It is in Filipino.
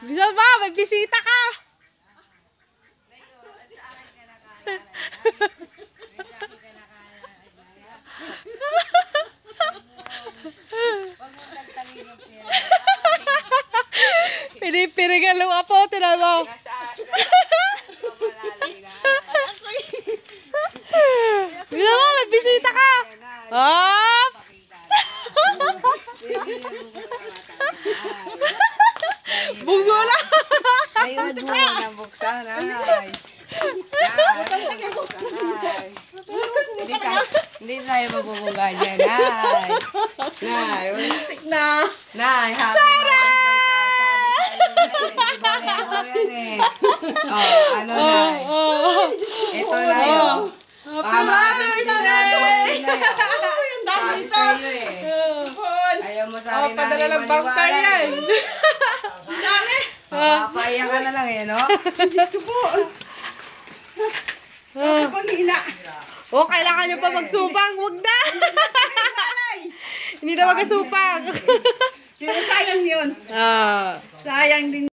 Bisa ba? May bisita ka! Pinipirigalo ako, tinan mo. Bisa ba? May bisita ka! Hop! Bungo lang! Ayun mo na buksan, ay. Hindi tayo mabubungga dyan, ay. Nay, Nay, happy birthday. Oh, ano na? Ito na yun. Happy birthday! Sabi sa'yo eh. Ayaw mo sa akin na maniwala eh. Papaiyak ka na lang eh, no? Oh, kailangan nyo pa magsupang. Huwag na! Hindi na magsupang. Sayang yun. Sayang din.